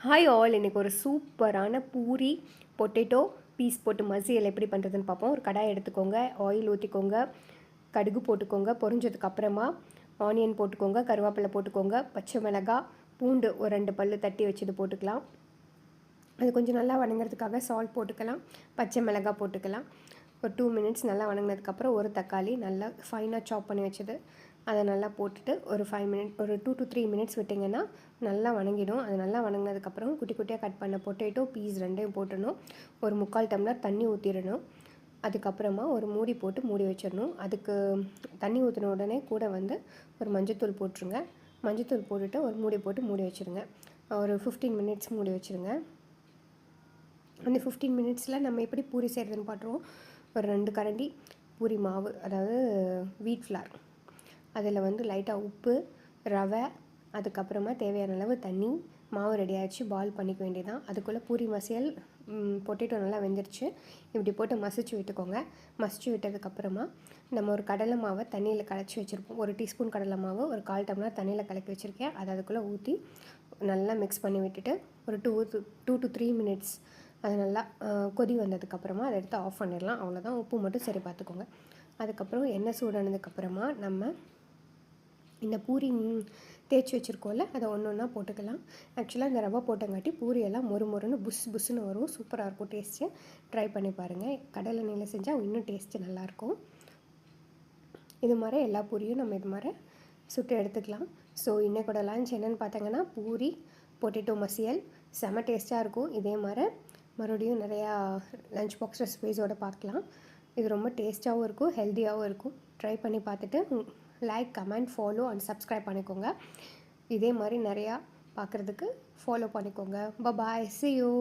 Hi all, இன்றைக்கி ஒரு சூப்பரான பூரி பொட்டேட்டோ பீஸ் போட்டு மசியல் எப்படி பண்ணுறதுன்னு பார்ப்போம். ஒரு கடாய் எடுத்துக்கோங்க, ஆயில் ஊற்றிக்கோங்க, கடுகு போட்டுக்கோங்க. பொரிஞ்சதுக்கப்புறமா ஆனியன் போட்டுக்கோங்க, கருவேப்பிலை போட்டுக்கோங்க, பச்சை மிளகாய், பூண்டு ஒரு 2 பல் தட்டி வச்சது போட்டுக்கலாம். அது கொஞ்சம் நல்லா வணங்குறதுக்காக சால்ட் போட்டுக்கலாம், பச்சை மிளகாய் போட்டுக்கலாம். ஒரு 2 மினிட்ஸ் நல்லா வணங்கினதுக்கப்புறம் ஒரு தக்காளி நல்லா ஃபைனாக சாப் பண்ணி வச்சது அதை நல்லா போட்டுட்டு ஒரு 5 மினிட் ஒரு 2 to 3 மினிட்ஸ் விட்டிங்கன்னா நல்லா வணங்கிடும். அது நல்லா வணங்கினதுக்கப்புறம் குட்டி குட்டியாக கட் பண்ண பொட்டேட்டோ பீஸ் ரெண்டையும் போட்டுடணும். ஒரு 3/4 டம்ளர் தண்ணி ஊற்றிடணும். அதுக்கப்புறமா ஒரு மூடி போட்டு மூடி வச்சிடணும். அதுக்கு தண்ணி ஊற்றின உடனே கூட வந்து ஒரு மஞ்சத்தூள் போட்டுருங்க. மஞ்சத்தூள் போட்டுட்டு ஒரு மூடி போட்டு மூடி வச்சுருங்க. ஒரு 15 மினிட்ஸ் மூடி வச்சுருங்க. அந்த 15 மினிட்ஸில் நம்ம எப்படி பூரி செய்கிறதுன்னு பார்த்துருவோம். ஒரு 2 கரண்டி பூரி மாவு, அதாவது வீட் ஃப்ளார், அதில் வந்து லைட்டாக உப்பு, ரவை, அதுக்கப்புறமா தேவையான அளவு தண்ணி, மாவு ரெடி ஆகிடுச்சு. பால் பண்ணிக்க வேண்டியதான். அதுக்குள்ளே பூரி மசியல் பொட்டேட்டோ நல்லா வெந்துருச்சு. இப்படி போட்டு மசிச்சு விட்டுக்கோங்க. மசிச்சு விட்டதுக்கப்புறமா நம்ம ஒரு கடலை மாவை தண்ணியில் கலச்சி வச்சுருப்போம். 1 டீஸ்பூன் கடலை மாவு ஒரு 1/4 டம்ளர் தண்ணியில் கலக்கி வச்சுருக்கேன். அதை அதுக்குள்ளே ஊற்றி நல்லா மிக்ஸ் பண்ணி விட்டுட்டு ஒரு 2 to 3 மினிட்ஸ் அது நல்லா கொதி வந்ததுக்கப்புறமா அதை எடுத்து ஆஃப் பண்ணிடலாம். அவ்வளோதான். உப்பு மட்டும் சரி பார்த்துக்கோங்க. அதுக்கப்புறம் எண்ணெய் சூடானதுக்கப்புறமா நம்ம இந்த பூரி தேய்ச்சி வச்சுருக்கோம்ல, அதை ஒன்று ஒன்றா போட்டுக்கலாம். ஆக்சுவலாக இந்த ரவை போட்டங்காட்டி பூரியெல்லாம் மொறுன்னு புஸ்ஸுன்னு வரும். சூப்பராக இருக்கும் டேஸ்ட்டு. ட்ரை பண்ணி பாருங்கள். கடலை எண்ணெயில் செஞ்சால் இன்னும் டேஸ்ட்டு நல்லாயிருக்கும். இது மாதிரி எல்லா பூரியும் நம்ம இது மாதிரி சுட்டு எடுத்துக்கலாம். ஸோ இன்றைக்கோட லன்ச் என்னென்னு பார்த்தீங்கன்னா பூரி பொட்டேட்டோ மசியல் செம்ம டேஸ்ட்டாக இருக்கும். இதே மாதிரி மறுபடியும் நிறையா லன்ச் பாக்ஸ் ரெசிபீஸோடு பார்க்கலாம். இது ரொம்ப டேஸ்ட்டாகவும் இருக்கும், ஹெல்த்தியாகவும் இருக்கும். ட்ரை பண்ணி பார்த்துட்டு like, comment, follow and subscribe பண்ணிக்கோங்க. இதே மாதிரி நிறையா பார்க்குறதுக்கு ஃபாலோ பண்ணிக்கோங்க. பாய், see you.